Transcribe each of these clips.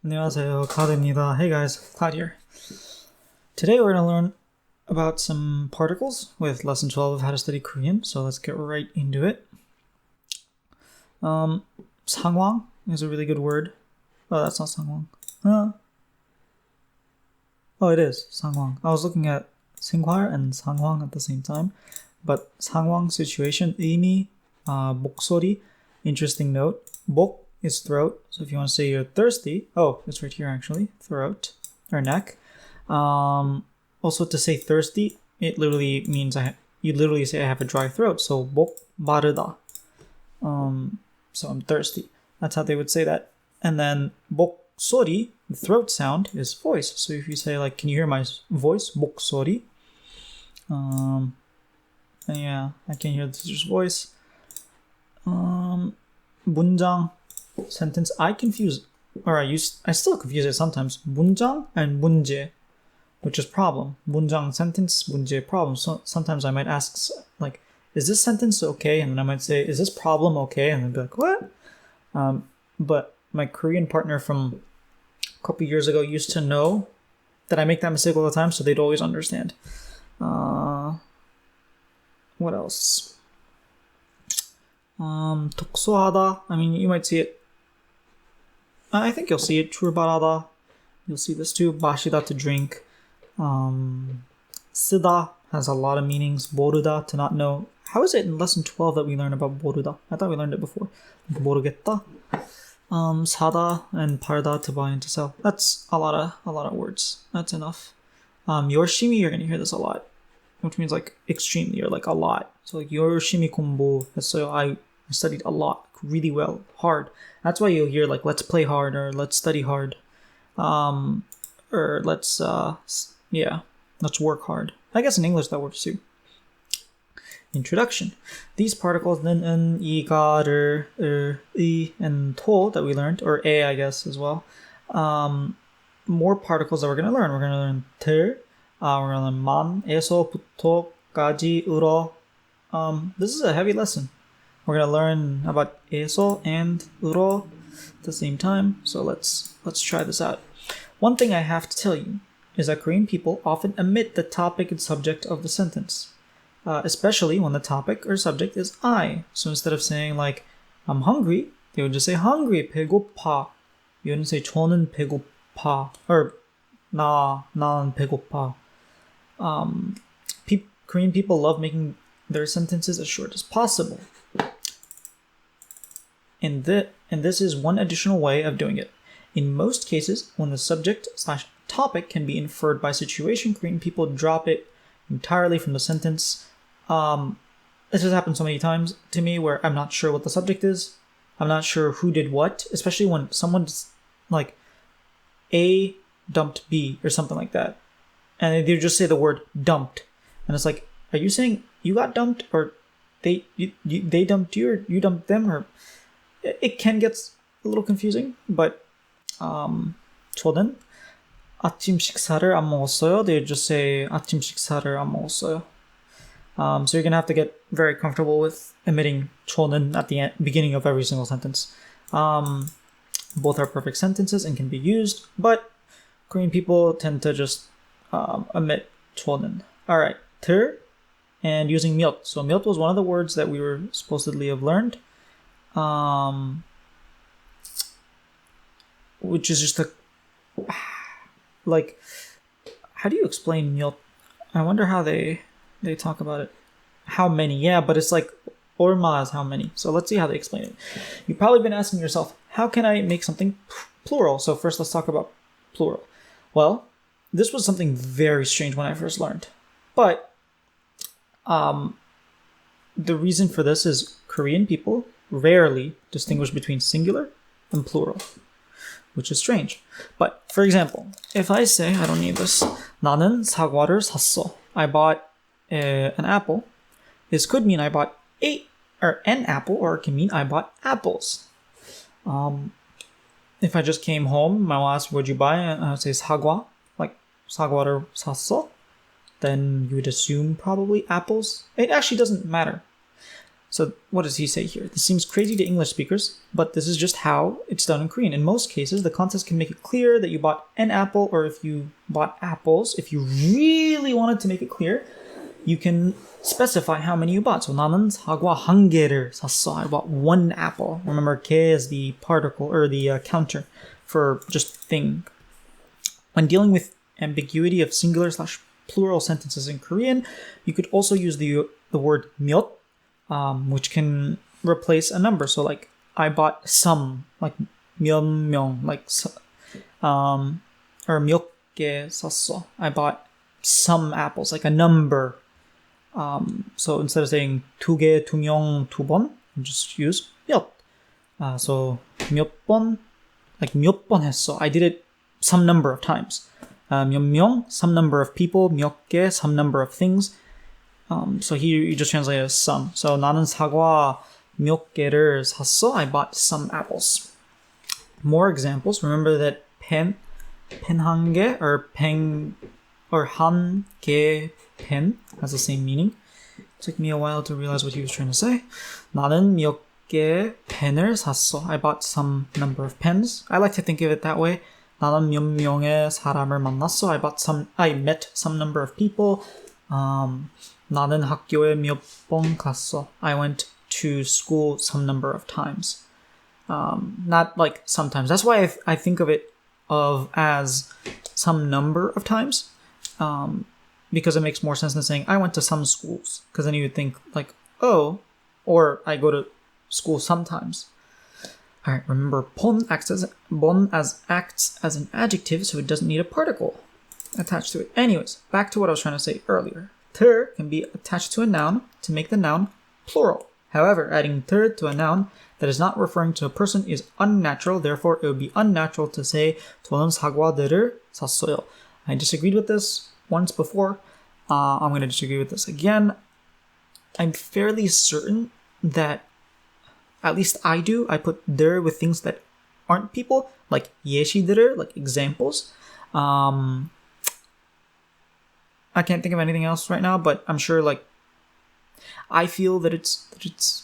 안녕하세요, Cloud입니다. Hey guys, Cloud here. Today we're going to learn about some particles with lesson 12 of how to study Korean, so let's get right into it. 상황 is a really good word. Oh, that's not 상황. Oh, it is 상황. I was looking at 생활 and 상황 at the same time, but 상황 situation, 의미, 목소리, interesting note. 목 is throat, so if you want to say you're thirsty, oh, it's right here actually, throat or neck. Also to say thirsty, it literally means you literally say I have a dry throat, so 목 마르다. So I'm thirsty. That's how they would say that. And then 목소리, throat sound, is voice. So if you say like, can you hear my voice? 목소리. Yeah, I can hear the teacher's voice. 문장, sentence. I still confuse it sometimes. 문장 and 문제, which is problem. 문장, sentence, 문제, problem. So sometimes I might ask like, is this sentence okay? And then I might say, is this problem okay? And then be like, what? But my Korean partner from a couple years ago used to know that I make that mistake all the time, so they'd always understand. What else? 독서하다. I mean, you might see it. I think you'll see it. 출발하다. You'll see this too. 마시다, to drink. 쓰다 has a lot of meanings. 모르다, to not know. How is it in lesson 12 that we learned about 모르다? I thought we learned it before. 모르겠다. 사다 and 팔다, to buy and to sell. That's a lot of words. That's enough. 열심히, you're gonna hear this a lot, which means like extremely or like a lot. So like 열심히 공부했어요. I studied a lot, really well, hard. That's why you'll hear like let's play hard or let's study hard, or let's work hard. I guess in English that works too. Introduction. These particles 는, 이, 가, 를, 이, and 토 that we learned, or a I guess as well. More particles that we're going to learn. We're going to learn 들, we're going to learn 만, 에서, 부터, 까지, 으로. This is a heavy lesson. We're going to learn about 에서 and 으로 at the same time. So let's try this out. One thing I have to tell you is that Korean people often omit the topic and subject of the sentence, especially when the topic or subject is I. So instead of saying like, I'm hungry, they would just say hungry, 배고파. You wouldn't say 저는 배고파, or 나는 배고파. Korean people love making their sentences as short as possible. And this is one additional way of doing it. In most cases, when the subject/topic can be inferred by situation, Korean people drop it entirely from the sentence. This has happened so many times to me where I'm not sure what the subject is. I'm not sure who did what, especially when someone's like A dumped B or something like that. And they just say the word dumped. And it's like, are you saying you got dumped, or they dumped you, or you dumped them? Or it can get a little confusing. But 저는 아침 식사를 안 먹었어요. They just say 아침 식사를 안 먹었어요. So you're gonna have to get very comfortable with omitting 저는 at the beginning of every single sentence. Both are perfect sentences and can be used, but Korean people tend to just omit 저는. All right, 들, and using 몇. So 몇 was one of the words that we were supposedly have learned, which is just like, how do you explain 몇? I wonder how they talk about it. How many? Yeah, but it's like 얼마 is how many. So let's see how they explain it. You've probably been asking yourself, how can I make something plural? So first let's talk about plural. Well, this was something very strange when I first learned. But the reason for this is Korean people rarely distinguish between singular and plural, which is strange. But for example, if I say, I don't need this, 나는 사과를 샀어. I bought an apple. This could mean I bought an apple, or it can mean I bought apples. If I just came home, my mom asked, what'd you buy? And I would say 사과, like 사과를 샀어. Then you would assume probably apples. It actually doesn't matter. So what does he say here? This seems crazy to English speakers, but this is just how it's done in Korean. In most cases, the context can make it clear that you bought an apple, or if you bought apples, if you really wanted to make it clear, you can specify how many you bought. So 나는 사과 한 개를 샀어. I bought one apple. Remember, 개 is the particle or the counter for just thing. When dealing with ambiguity of singular / plural sentences in Korean, you could also use the word 몇, which can replace a number. So like I bought some, like 몇 명, like or 몇 개 샀어. I bought some apples, like a number. So instead of saying 두 개, 두 명, 두 번, just use 몇. So 몇 번, like 몇 번 했어. I did it some number of times. 몇 명, some number of people. 몇 개, some number of things. So here you just translate it as some. So 나는 사과 몇 개를 샀어. I bought some apples. More examples. Remember that pen 한 개 or 한 개 pen has the same meaning. It took me a while to realize what he was trying to say. 나는 몇 개 펜을 샀어. I bought some number of pens. I like to think of it that way. 나는 몇 명의 사람을 만났어. I met some number of people. 나는 학교에 몇 번 갔어. I went to school some number of times. Not like sometimes. That's why I think of it as some number of times. Because it makes more sense than saying I went to some schools, because then you would think like, oh, or I go to school sometimes. All right, remember 본 acts as an adjective, so it doesn't need a particle attached to it. Anyways, back to what I was trying to say earlier. 들 can be attached to a noun to make the noun plural. However, adding 들 to a noun that is not referring to a person is unnatural. Therefore, it would be unnatural to say 저는 사과들을 샀어요. I disagreed with this once before. I'm going to disagree with this again. I'm fairly certain that, at least I do, I put 들 with things that aren't people, like 예시들을, like examples. I can't think of anything else right now, but I'm sure like I feel that it's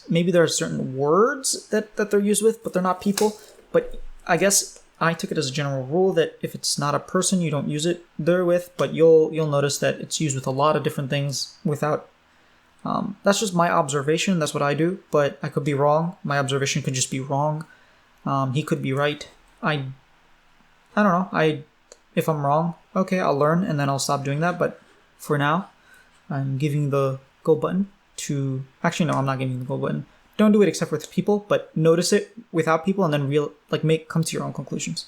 maybe there are certain words that they're used with, but they're not people. But I guess I took it as a general rule that if it's not a person, you don't use it there with, but you'll notice that it's used with a lot of different things without. That's just my observation. That's what I do, but I could be wrong. My observation could just be wrong. He could be right. I don't know. If I'm wrong, okay, I'll learn and then I'll stop doing that. But for now, I'm giving the go button to. Actually, no, I'm not giving the go button. Don't do it except with people, but notice it without people and then come to your own conclusions.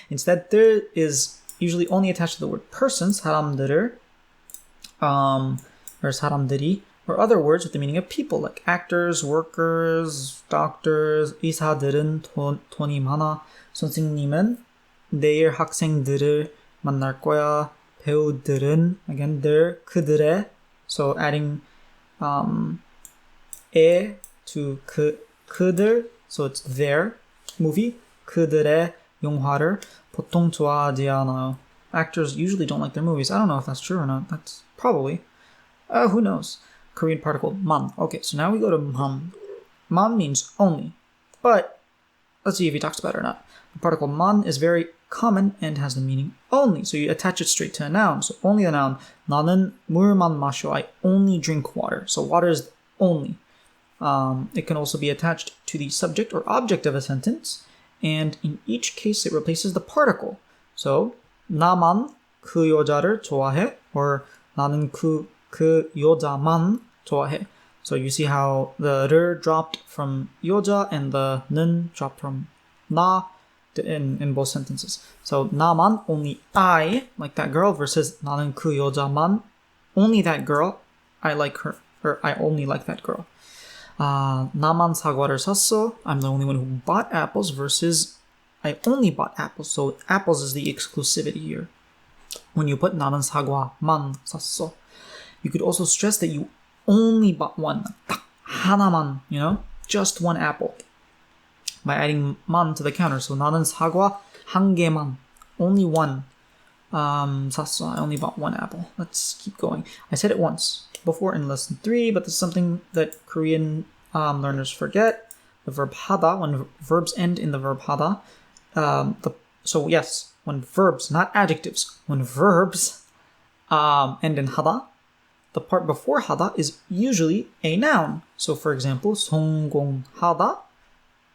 Instead, there is usually only attached to the word persons, 사람들을, or 사람들이, or other words with the meaning of people, like actors, workers, doctors. 의사들은 돈이 많아. 선생님은 내일 학생들을 만날 거야. 배우들은, again, 그들의, so adding 에 to 그들, so it's their movie. 그들의 영화를 보통 좋아하지 않아요. Actors usually don't like their movies. I don't know if that's true or not. That's probably. Who knows? Korean particle 만. Okay, so now we go to 만. 만 means only, but let's see if he talks about it or not. The particle 만 is very common and has the meaning only. So you attach it straight to a noun. So only the noun. 나는 물만 마셔. I only drink water. So water is only. It can also be attached to the subject or object of a sentence, and in each case it replaces the particle. So 나만 그 여자를 좋아해, or 나는 그 여자만 좋아해. So you see how the 를 dropped from 여자 and the 는 dropped from 나 in both sentences. So 나만, only I like that girl, versus 나는 그 여자만, only that girl, I like her, or I only like that girl. 나만 사과를 샀어. I'm the only one who bought apples, versus I only bought apples. So apples is the exclusivity here. When you put 나는 사과만 샀어, you could also stress that you only bought one. 딱 하나만, just one apple. By adding 만 to the counter. So 나는 사과 한 개만. Only one. 샀어. I only bought one apple. Let's keep going. I said it once before in lesson 3, but this is something that Korean learners forget. The verb 하다, when verbs end in the verb 하다. So yes, when verbs, not adjectives, when verbs end in 하다, the part before 하다 is usually a noun. So for example, 성공하다,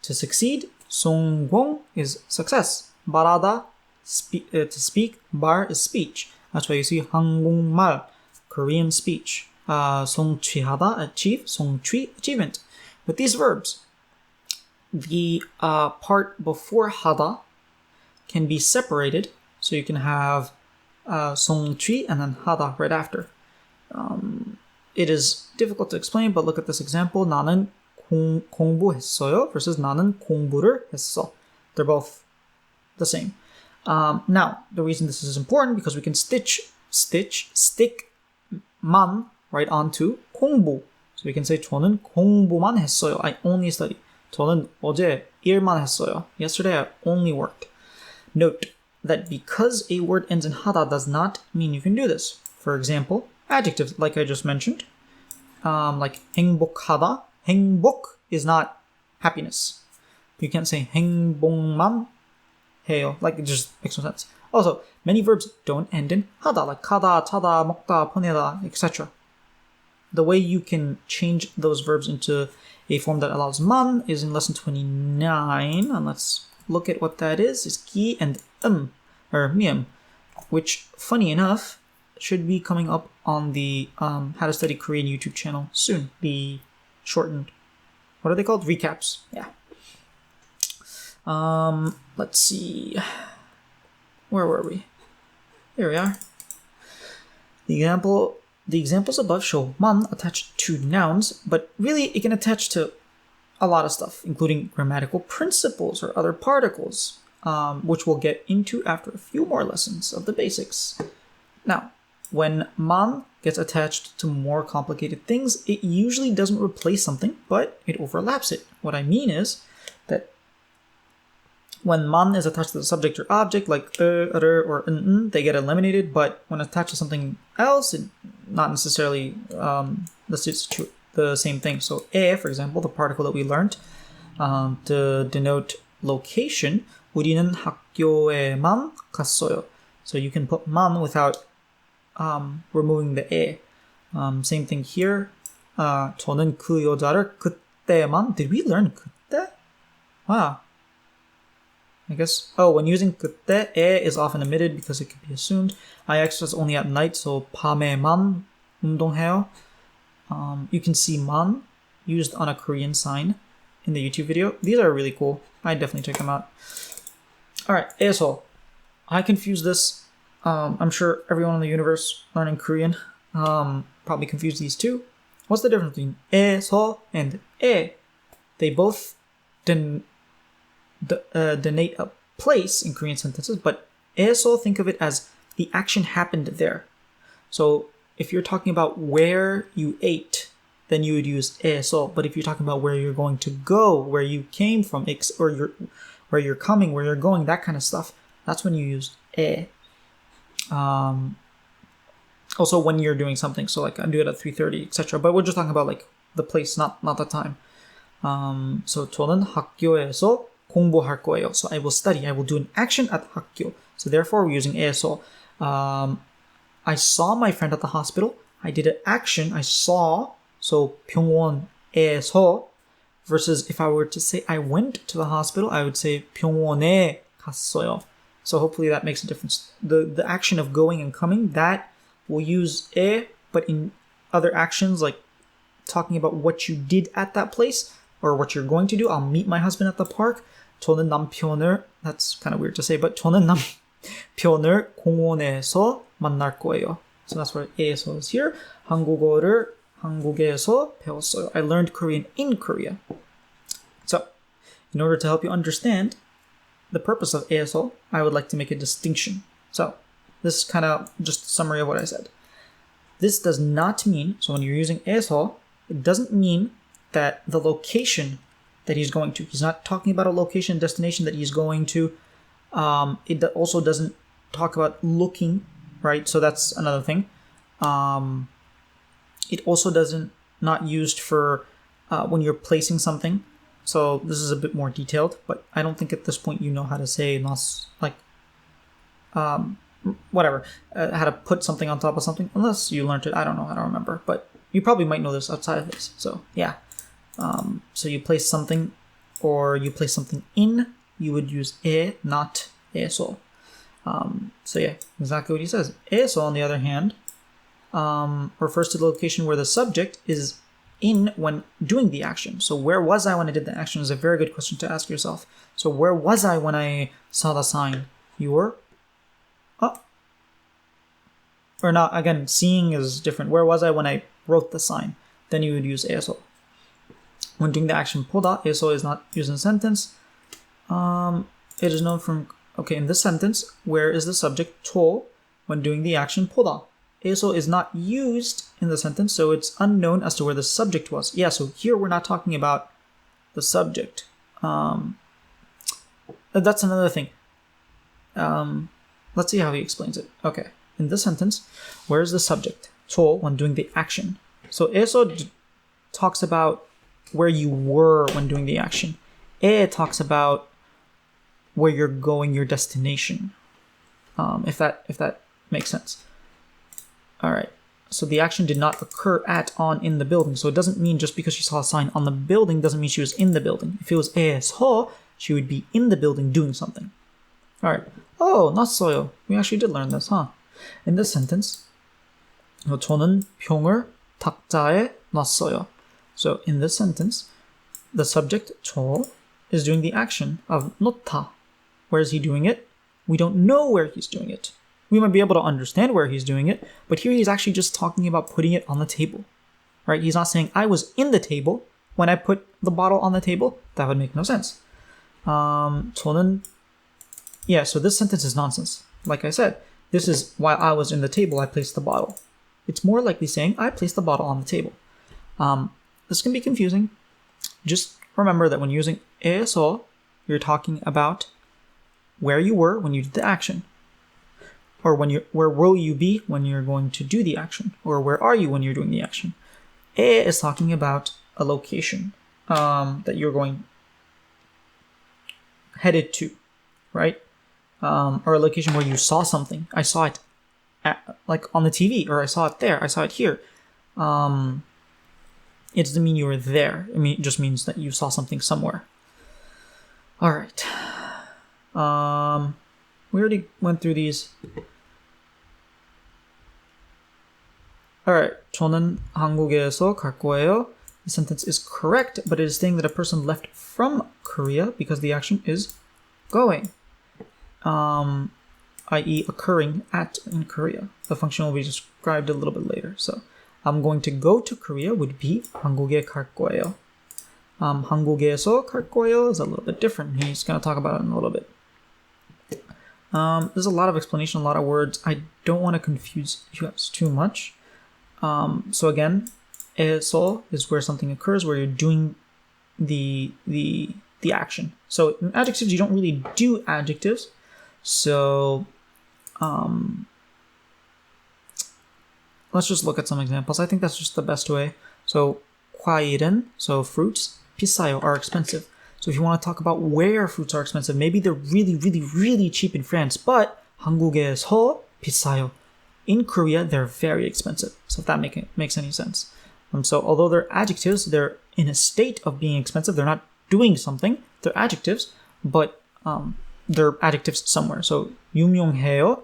to succeed. 성공 is success. 말하다, to speak. 말 is speech. That's why you see 한국말, Korean speech. 성취하다, achieve. 성취, achievement. With these verbs, the part before 하다 can be separated. So you can have 성취 and then 하다 right after. It is difficult to explain, but look at this example. 나는 공부했어요 versus 나는 공부를 했어. They're both the same. Now, the reason this is important because we can stick 만 right onto 공부. So we can say 저는 공부만 했어요. I only study. 저는 어제 일만 했어요. Yesterday I only worked. Note that because a word ends in 하다 does not mean you can do this. For example, adjectives like I just mentioned, like 행복하다. 행복 is not happiness. You can't say 행복만 해요. Like it just makes no sense. Also, many verbs don't end in 하다, like 가다, 차다, 먹다, 보내다, etc. The way you can change those verbs into a form that allows man is in lesson 29, and let's look at what that is ki and or miam, which, funny enough, should be coming up on the How to Study Korean YouTube channel soon. The shortened, what are they called? Recaps. Yeah. Let's see. Where were we? Here we are. The examples above show man attached to nouns, but really it can attach to a lot of stuff, including grammatical principles or other particles, which we'll get into after a few more lessons of the basics. Now, when man gets attached to more complicated things, it usually doesn't replace something, but it overlaps it. What I mean is that when man is attached to the subject or object, like or they get eliminated, but when attached to something else, it not necessarily the same thing. So for example, the particle that we learned to denote location, 우리는 학교에만 갔어요. So you can put 만 without removing the same thing here. 저는 그 여자를 그때만. Did we learn 그때? Wow. I guess, when using 그때, is often omitted because it could be assumed. I exercise only at night, so 밤에만 운동해요. You can see man used on a Korean sign in the YouTube video. These are really cool. I definitely check them out. Alright, eso. I confuse this. I'm sure everyone in the universe learning Korean probably confused these two. What's the difference between eso and e? They both denote a place in Korean sentences, but eso, think of it as the action happened there. So if you're talking about where you ate, then you would use eso. But if you're talking about where you're going to go, where you came from, or where you're coming, where you're going, that kind of stuff, that's when you use e. Also when you're doing something, so like I do it at 3:30, etc. But we're just talking about like the place, not the time. So 저는 학교에서 공부할 거예요. So I will study. I will do an action at 학교. So therefore, we're using 에서. I saw my friend at the hospital. I did an action. I saw. So 병원에서. Versus if I were to say I went to the hospital, I would say 병원에 갔어요. So hopefully that makes a difference. The action of going and coming, that will use 에, but in other actions like talking about what you did at that place or what you're going to do. I'll meet my husband at the park. 저는 남편을, that's kind of weird to say, but 저는 남편을 공원에서 만날 거예요. So that's where 에서 is here. 한국어를 한국에서 배웠어요. I learned Korean in Korea. So, in order to help you understand the purpose of 에서, I would like to make a distinction. So, this is kind of just a summary of what I said. This does not mean, so when you're using 에서, it doesn't mean that the location that he's going to. He's not talking about a location, destination that he's going to. It also doesn't talk about looking, right? So that's another thing. It also not used for when you're placing something. So this is a bit more detailed, but I don't think at this point you know how to say whatever, how to put something on top of something, unless you learned it. I don't know, I don't remember, but you probably might know this outside of this. So yeah, so you place something, or you place something in, you would use not eso. So yeah, exactly what he says. Eso, on the other hand, refers to the location where the subject is in when doing the action. So where was I when I did the action is a very good question to ask yourself. So where was I when I saw the sign? You were up. Or not, again, seeing is different. Where was I when I wrote the sign? Then you would use eso. When doing the action 보다, eso is not used in a sentence. It is known from, okay, in this sentence, where is the subject 초 when doing the action 보다? eso is not used in the sentence, so it's unknown as to where the subject was. Yeah, so here we're not talking about the subject. That's another thing. Let's see how he explains it. Okay, in this sentence, where is the subject? 초 when doing the action. So eso talks about where you were when doing the action. Talks about where you're going, your destination. If that makes sense. All right. So the action did not occur in the building. So it doesn't mean just because she saw a sign on the building doesn't mean she was in the building. If it was 에서, she would be in the building doing something. All right. Oh, 났어요. We actually did learn this, huh? In this sentence, 저는 병을 탁자에 놨어요. So in this sentence, the subject 저 is doing the action of 놓다. Where is he doing it? We don't know where he's doing it. We might be able to understand where he's doing it, but here he's actually just talking about putting it on the table. Right? He's not saying I was in the table when I put the bottle on the table. That would make no sense. 저는, yeah, so this sentence is nonsense. Like I said, this is while I was in the table, I placed the bottle. It's more likely saying I placed the bottle on the table. This can be confusing. Just remember that when using eso, you're talking about where you were when you did the action. Or where will you be when you're going to do the action? Or where are you when you're doing the action? Is talking about a location that you're going headed to, right? Or a location where you saw something. I saw it like on the TV, or I saw it there, I saw it here. It doesn't mean you were there. It just means that you saw something somewhere. All right. We already went through these. Alright, 저는 한국에서 갈 거예요. The sentence is correct, but it is saying that a person left from Korea because the action is going. I.e. occurring in Korea. The function will be described a little bit later. So, I'm going to go to Korea would be 한국에 갈 거예요. 한국에서 갈 거예요 is a little bit different. He's going to talk about it in a little bit. There's a lot of explanation, a lot of words. I don't want to confuse you guys too much. So again, eso is where something occurs, where you're doing the action. So in adjectives, you don't really do adjectives. So let's just look at some examples. I think that's just the best way. So 과일은, so fruits, 비싸요, are expensive. So if you want to talk about where fruits are expensive, maybe they're really, really, really cheap in France, but 한국에서 비싸요. In Korea, they're very expensive. So if that makes any sense. So although they're adjectives, they're in a state of being expensive. They're not doing something. They're adjectives, but they're adjectives somewhere. So 유명해요.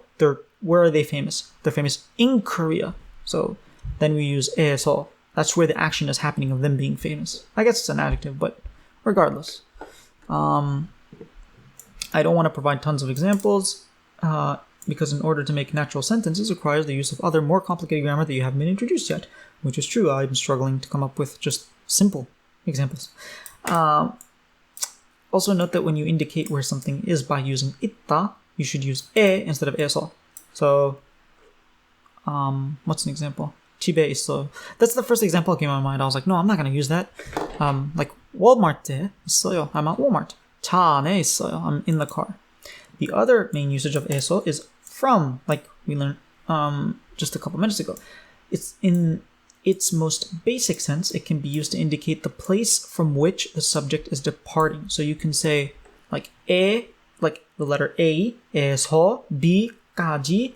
Where are they famous? They're famous in Korea. So then we use 에서. That's where the action is happening of them being famous. I guess it's an adjective, but regardless. I don't want to provide tons of examples because in order to make natural sentences requires the use of other more complicated grammar that you haven't been introduced yet, which is true. I'm struggling to come up with just simple examples. Also note that when you indicate where something is by using 있다, you should use 에 instead of 에서. So, what's an example? 집에 있어요. That's the first example that came to my mind. I was like, no, I'm not going to use that. Like Walmart에 있어요. I'm at Walmart. 차 안에 있어요. I'm in the car. The other main usage of eso is from, like we learned just a couple minutes ago. It's in its most basic sense, it can be used to indicate the place from which the subject is departing. So you can say like like the letter A, 에서 B까지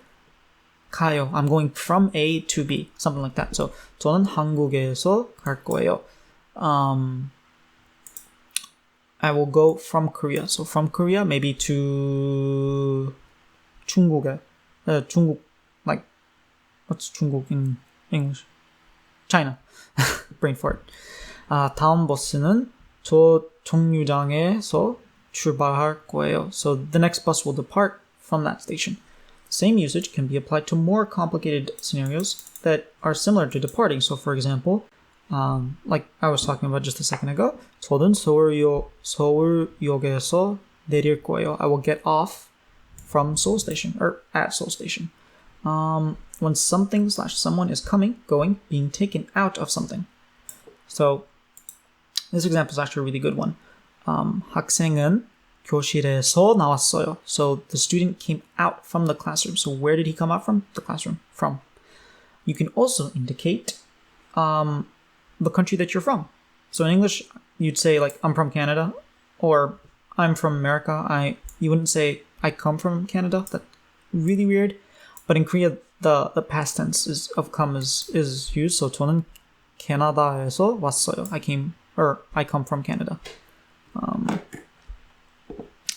가요. I'm going from A to B, something like that. So 저는 한국에서 갈 거예요. I will go from Korea. So from Korea maybe to 중국에. 중국, like, what's 중국 in English? China. Brain fart. 다음 버스는 저 정류장에서 출발할 거예요. So the next bus will depart from that station. Same usage can be applied to more complicated scenarios that are similar to departing. So for example, like I was talking about just a second ago, 저는 서울역에서 내릴 거예요. I will get off from Seoul Station, or at Seoul Station. When something / someone is coming, going, being taken out of something. So this example is actually a really good one. 학생은 교실에서 나왔어요. So the student came out from the classroom. So where did he come out from? The classroom. From. You can also indicate the country that you're from. So in English, you'd say like, I'm from Canada, or I'm from America. You wouldn't say I come from Canada. That's really weird. But in Korea, the past tense of come is used. So 저는 캐나다에서 왔어요. I come from Canada.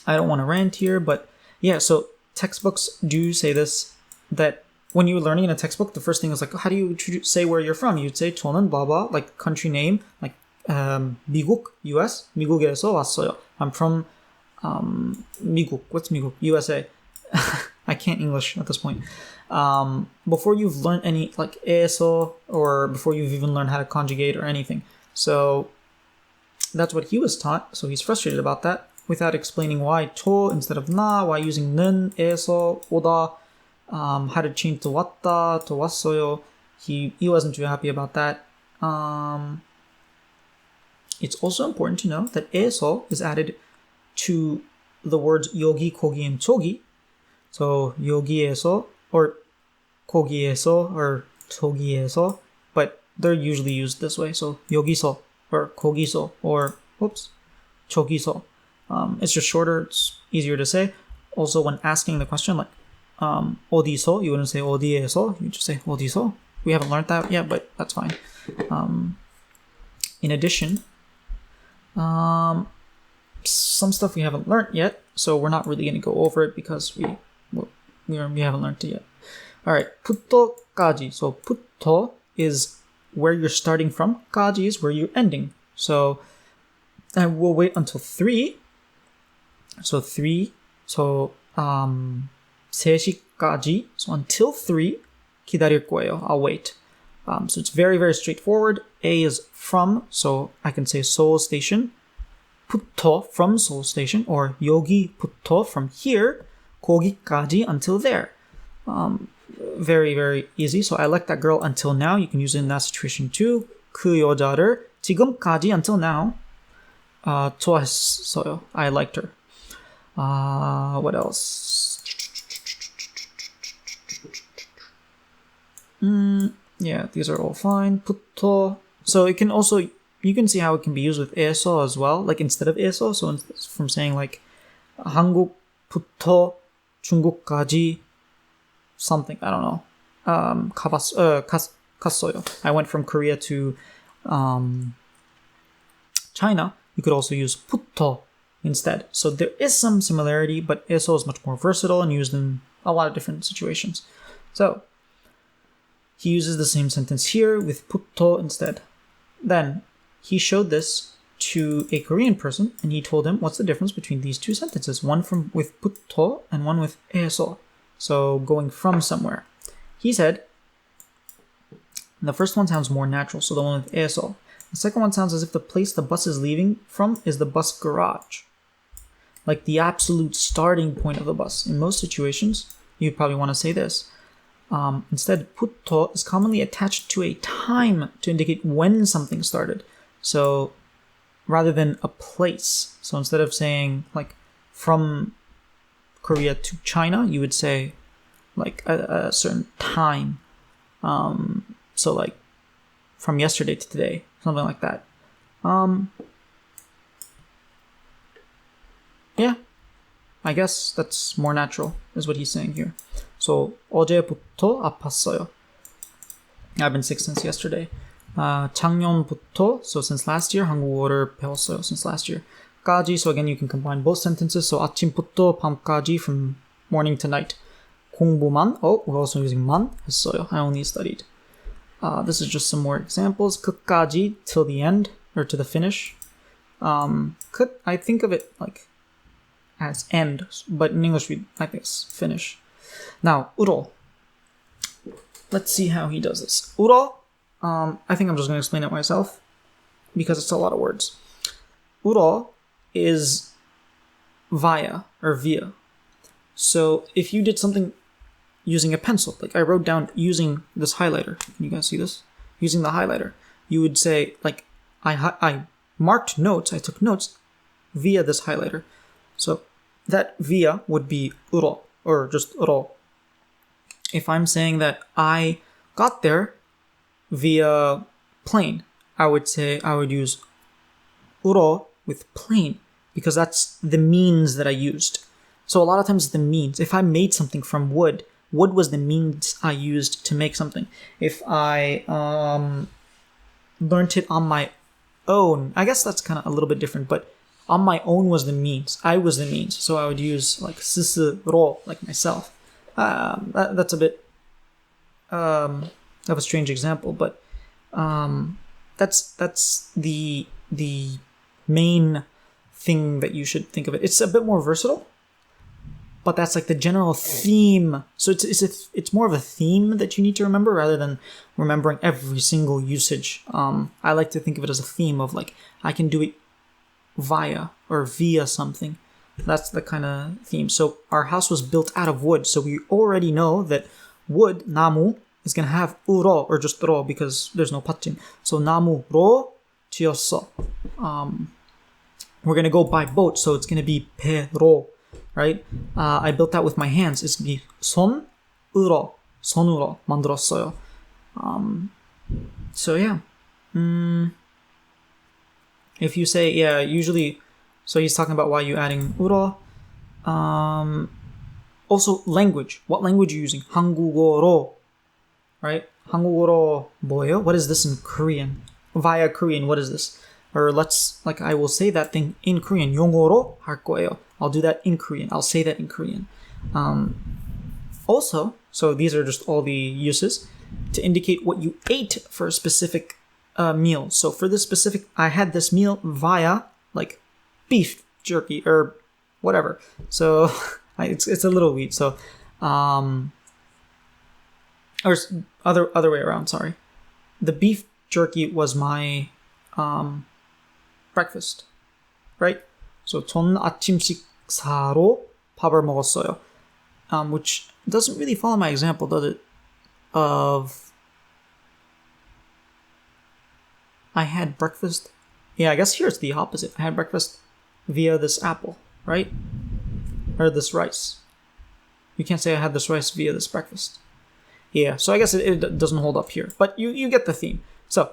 I don't want to rant here, but yeah, so textbooks do say this, that when you're learning in a textbook, the first thing is like, how do you say where you're from? You'd say 저는 blah blah, like country name, like 미국, US, 미국에서 왔어요. I'm from 미국. What's 미국? USA. I can't English at this point. Before you've learned any, like 에서, or before you've even learned how to conjugate or anything. So that's what he was taught, so he's frustrated about that, without explaining why 초 instead of 나, why using 는, 에서, 오다, how to change to 왔다, to 왔어요. He wasn't too happy about that. It's also important to know that 에서 is added to the words 여기, 거기, and 저기. So 여기에서, or 거기에서, or 저기에서, but they're usually used this way. So 여기서, or 거기서, or 저기서. It's just shorter, it's easier to say. Also, when asking the question, like 어디서, you wouldn't say 어디에서, you just say 어디서. We haven't learned that yet, but that's fine. In addition, some stuff we haven't learned yet, so we're not really going to go over it because we haven't learned it yet. All right, 부터까지. So 부터 is where you're starting from. 까지 is where you're ending. So I will wait until 3. So 3. So 3시까지. So until 3 기다릴 거예요. I'll wait. So it's very, very straightforward. A is from, so I can say Seoul Station. 부터, from Seoul Station, or 여기부터, from here. 거기까지, until there. Very, very easy. So I like that girl until now. You can use it in that situation too. 그 여자를 지금까지, until now, 좋아했어요. I liked her. What else? Yeah, these are all fine. 부터. So it can also, you can see how it can be used with 에서 as well. Like instead of 에서, so from saying like 한국부터 중국까지 something, I don't know. 갔어요. I went from Korea to China. You could also use 부터 instead. So there is some similarity, but 에서 is much more versatile and used in a lot of different situations. So he uses the same sentence here with 부터 instead. Then he showed this to a Korean person, and he told him what's the difference between these two sentences, one with 부터 and one with 에서. So going from somewhere. He said, the first one sounds more natural, so the one with 에서. The second one sounds as if the place the bus is leaving from is the bus garage. Like the absolute starting point of the bus. In most situations, you'd probably want to say this. Instead, 부터 is commonly attached to a time to indicate when something started. So rather than a place. So instead of saying like from Korea to China, you would say like a certain time. So like from yesterday to today, something like that. Yeah, I guess that's more natural, is what he's saying here. So 어제부터 아팠어요. I've been sick since yesterday. 작년부터, so since last year, 한국어를 배웠어요, since last year. 까지, so again, you can combine both sentences. So 아침부터 밤까지, from morning to night. 공부만, we're also using 만 했어요. I only studied. This is just some more examples. 끝까지, till the end, or to the finish. 끝, I think of it like as end, but in English I think it's finish. Now, 울어. Let's see how he does this. 울어, I think I'm just going to explain it myself because it's a lot of words. 울어 is via or via. So if you did something using a pencil, like I wrote down using this highlighter, can you guys see this? Using the highlighter, you would say, like, I marked notes, I took notes via this highlighter. So that via would be 울어, or just 울어. If I'm saying that I got there via plane, I would use 울어 with plane, because that's the means that I used. So a lot of times the means, if I made something from wood was the means I used to make something. If I learned it on my own, I guess that's kind of a little bit different, but on my own was the means. I was the means. So I would use like 스스로, like myself. That's a bit of a strange example, but that's the main thing that you should think of it. It's a bit more versatile, but that's like the general theme. So it's more of a theme that you need to remember rather than remembering every single usage. I like to think of it as a theme of like, I can do it via or via something. That's the kind of theme. So our house was built out of wood, so we already know that wood, 나무, is going to have 울어 or just 로 because there's no 받침. So 나무로 지었어. We're going to go by boat, so it's going to be 배로, right? I built that with my hands. It's going to be 손으로 만들었어요. So yeah. If you say, yeah, usually, so he's talking about why you adding 울어. Also, language. What language are you using? 한국어로, right? 한국어로 뭐예요? What is this in Korean? Via Korean, what is this? Or I will say that thing in Korean. 영어로 할 거예요. I'll do that in Korean. I'll say that in Korean. Also, so these are just all the uses to indicate what you ate for a specific meal. So for this specific, I had this meal via like beef jerky or whatever. So it's a little weird. So or other way around. Sorry, the beef jerky was my breakfast, right? So 전 아침 식사로 밥을 먹었어요. Which doesn't really follow my example, does it? Of I had breakfast. Yeah, I guess here it's the opposite. I had breakfast via this apple, right? Or this rice. You can't say I had this rice via this breakfast. Yeah, so I guess it doesn't hold up here. But you get the theme. So,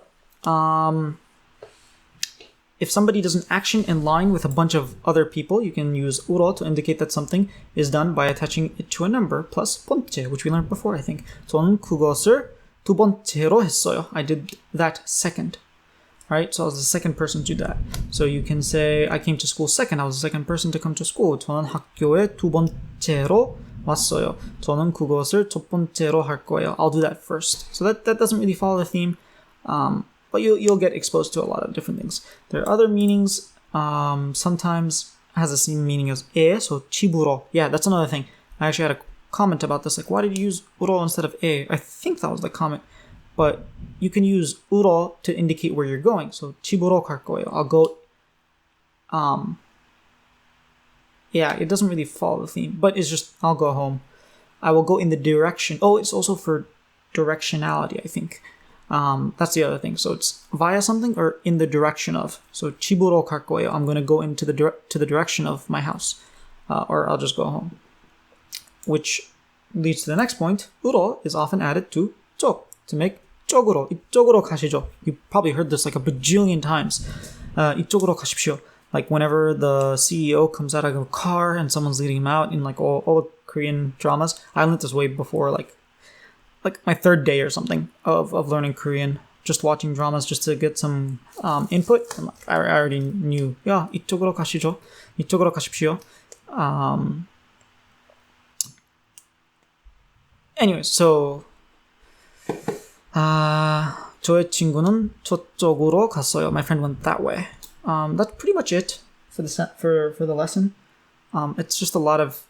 if somebody does an action in line with a bunch of other people, you can use 울어 to indicate that something is done by attaching it to a number plus 번째, which we learned before, I think. 저는 그것을 두 번째로 했어요. I did that second. Right? So I was the second person to do that. So you can say, I came to school second. I was the second person to come to school. 저는 학교에 두 번째로 왔어요. 저는 그것을 첫 번째로 할 거예요. I'll do that first. So that doesn't really follow the theme. But you'll get exposed to a lot of different things. There are other meanings. Sometimes has the same meaning as 에, so 집으로. Yeah, that's another thing. I actually had a comment about this. Like, why did you use 울어 instead of 에? I think that was the comment. But you can use 울어 to indicate where you're going. So 집으로 갈 거예요. I'll go. Yeah, it doesn't really follow the theme, but it's just I'll go home. I will go in the direction. Oh, it's also for directionality, I think. That's the other thing. So it's via something or in the direction of. So 집으로 갈 거예요. I'm going to go into the direction of my house, or I'll just go home. Which leads to the next point. 울어 is often added to 쪽 to make 이쪽으로 가시죠. You probably heard this like a bajillion times. 이쪽으로 가십시오. Like whenever the CEO comes out of a car and someone's leading him out in like all the Korean dramas. I learned this way before, like my third day or something of learning Korean. Just watching dramas just to get some input. And like, I already knew. 야, 이쪽으로 가시죠. 이쪽으로 가십시오. Anyways, so 저의 친구는 저쪽으로 갔어요. My friend went that way. That's pretty much it for the lesson. It's just a lot of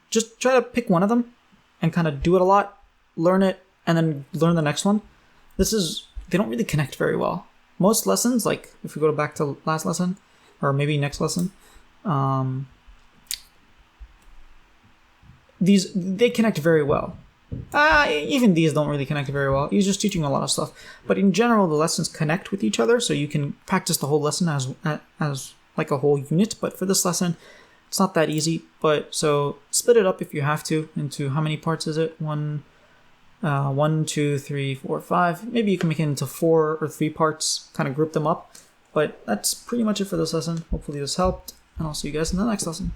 just try to pick one of them and kind of do it a lot, learn it, and then learn the next one. They don't really connect very well. Most lessons, like if we go back to last lesson or maybe next lesson, they connect very well. Even these don't really connect very well. He's just teaching a lot of stuff. But in general, the lessons connect with each other, so you can practice the whole lesson as like a whole unit. But for this lesson, it's not that easy. But so split it up if you have to into how many parts is it? 1, 2, 3, 4, 5. Maybe you can make it into 4 or 3 parts, kind of group them up. But that's pretty much it for this lesson. Hopefully this helped, and I'll see you guys in the next lesson.